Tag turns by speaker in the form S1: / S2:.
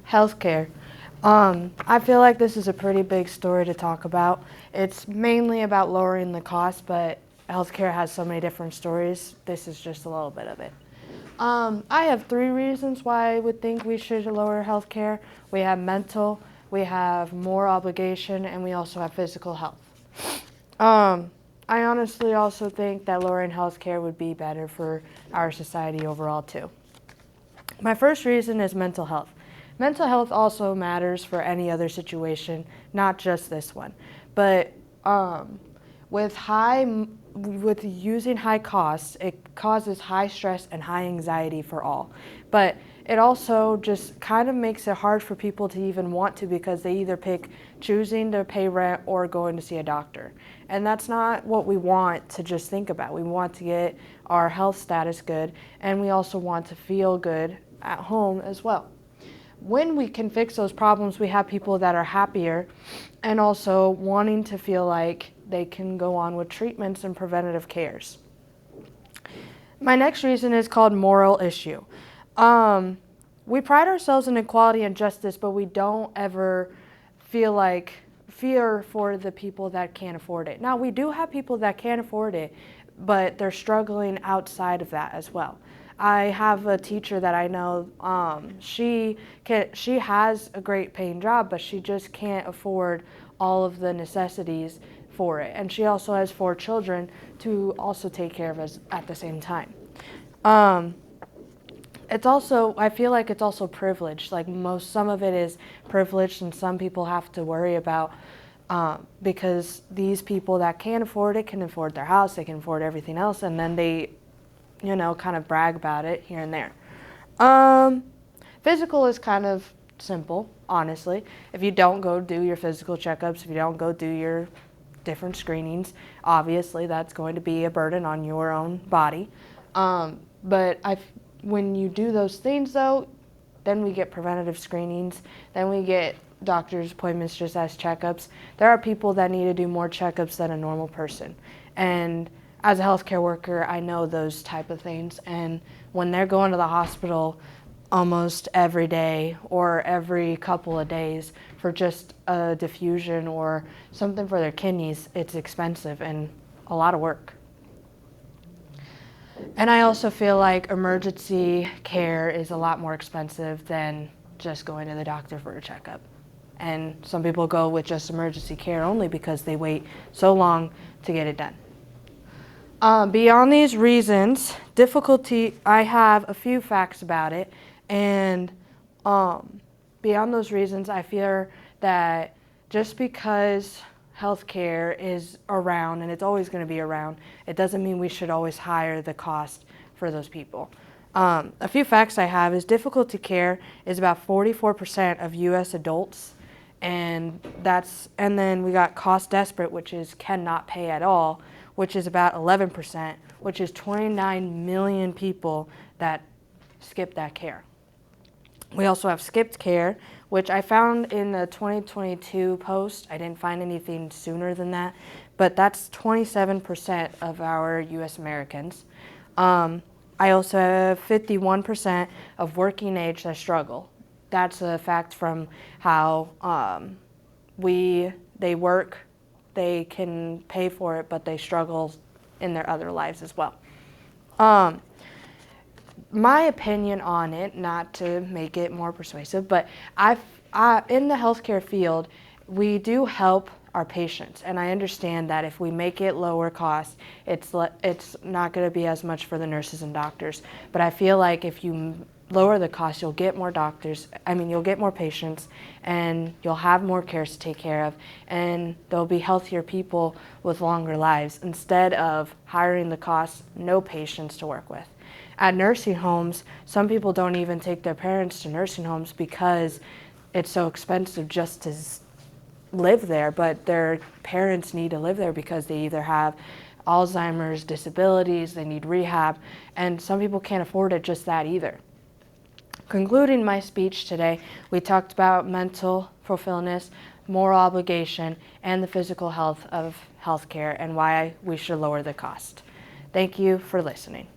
S1: Healthcare. I feel like this is a pretty big story to talk about. It's mainly about lowering the cost, but healthcare has so many different stories. This is just a little bit of it. I have 3 reasons why I would think we should lower healthcare. We have mental, we have more obligation, and we also have physical health. I honestly also think that lowering healthcare would be better for our society overall too. My first reason is mental health. Mental health also matters for any other situation, not just this one. But with using high costs, it causes high stress and high anxiety for all. But it also just kind of makes it hard for people to even want to, because they either pick choosing to pay rent or going to see a doctor. And that's not what we want to just think about. We want to get our health status good, and we also want to feel good at home as well. When we can fix those problems, we have people that are happier and also wanting to feel like they can go on with treatments and preventative cares. My next reason is called moral issue. We pride ourselves in equality and justice, but we don't ever feel like fear for the people that can't afford it. Now, we do have people that can't afford it, but they're struggling outside of that as well. I have a teacher that I know, she has a great paying job, but she just can't afford all of the necessities for it. And she also has 4 children to also take care of us at the same time. I feel like it's also privilege. Like some of it is privileged, and some people have to worry about, because these people that can't afford it can afford their house, they can afford everything else, and then they kind of brag about it here and there. Physical is kind of simple, honestly. If you don't go do your physical checkups, if you don't go do your different screenings, obviously that's going to be a burden on your own body. When you do those things though, then we get preventative screenings, then we get doctor's appointments just as checkups. There are people that need to do more checkups than a normal person. And as a healthcare worker, I know those type of things. And when they're going to the hospital almost every day or every couple of days for just a diffusion or something for their kidneys, it's expensive and a lot of work. And I also feel like emergency care is a lot more expensive than just going to the doctor for a checkup. And some people go with just emergency care only because they wait so long to get it done. Beyond these reasons, difficulty, I have a few facts about it, and beyond those reasons, I fear that just because healthcare is around, and it's always going to be around, it doesn't mean we should always hire the cost for those people. A few facts I have is difficulty care is about 44% of U.S. adults, and then we got cost desperate, which is cannot pay at all, which is about 11%, which is 29 million people that skip that care. We also have skipped care, which I found in the 2022 post. I didn't find anything sooner than that, but that's 27% of our U.S. Americans. I also have 51% of working age that struggle. That's a fact from how they work, they can pay for it, but they struggle in their other lives as well. My opinion on it, not to make it more persuasive, but in the healthcare field, we do help our patients, and I understand that if we make it lower cost, it's not going to be as much for the nurses and doctors. But I feel like if you lower the cost, you'll get more you'll get more patients, and you'll have more cares to take care of, and there'll be healthier people with longer lives instead of hiring the cost, no patients to work with. At nursing homes, some people don't even take their parents to nursing homes because it's so expensive just to live there, but their parents need to live there because they either have Alzheimer's, disabilities, they need rehab, and some people can't afford it just that either. Concluding my speech today, we talked about mental fulfillment, moral obligation, and the physical health of healthcare and why we should lower the cost. Thank you for listening.